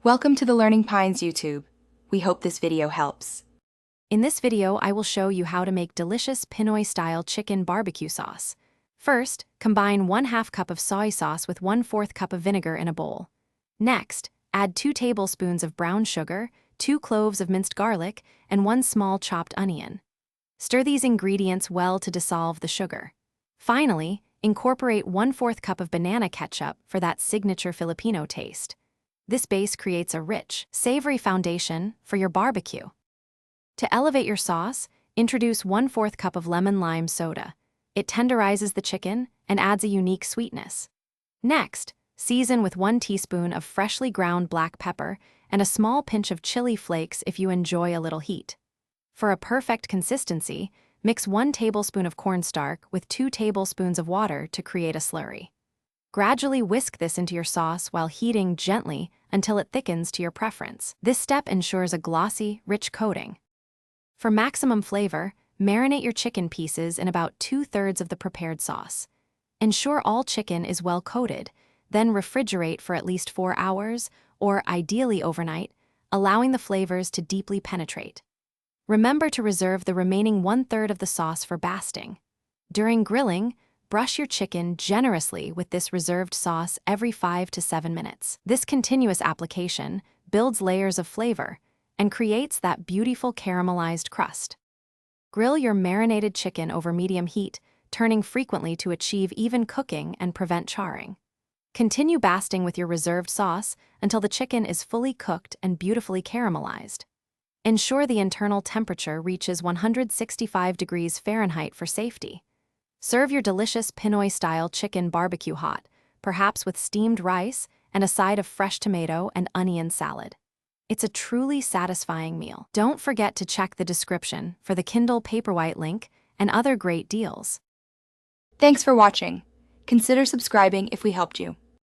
Welcome to the Learning Pines YouTube. We hope this video helps. In this video, I will show you how to make delicious Pinoy-style chicken barbecue sauce. First, combine 1/2 cup of soy sauce with 1/4 cup of vinegar in a bowl. Next, add 2 tablespoons of brown sugar, 2 cloves of minced garlic, and 1 small chopped onion. Stir these ingredients well to dissolve the sugar. Finally, incorporate 1/4 cup of banana ketchup for that signature Filipino taste. This base creates a rich, savory foundation for your barbecue. To elevate your sauce, introduce 1/4 cup of lemon-lime soda. It tenderizes the chicken and adds a unique sweetness. Next, season with 1 teaspoon of freshly ground black pepper and a small pinch of chili flakes if you enjoy a little heat. For a perfect consistency, mix 1 tablespoon of cornstarch with 2 tablespoons of water to create a slurry. Gradually whisk this into your sauce while heating gently until it thickens to your preference. This step ensures a glossy, rich coating. For maximum flavor, marinate your chicken pieces in about 2/3 of the prepared sauce. Ensure all chicken is well coated, then refrigerate for at least 4 hours, or ideally overnight, allowing the flavors to deeply penetrate. Remember to reserve the remaining 1/3 of the sauce for basting. During grilling, brush your chicken generously with this reserved sauce every 5 to 7 minutes. This continuous application builds layers of flavor and creates that beautiful caramelized crust. Grill your marinated chicken over medium heat, turning frequently to achieve even cooking and prevent charring. Continue basting with your reserved sauce until the chicken is fully cooked and beautifully caramelized. Ensure the internal temperature reaches 165 degrees Fahrenheit for safety. Serve your delicious Pinoy-style chicken barbecue hot, perhaps with steamed rice and a side of fresh tomato and onion salad. It's a truly satisfying meal. Don't forget to check the description for the Kindle Paperwhite link and other great deals. Thanks for watching. Consider subscribing if we helped you.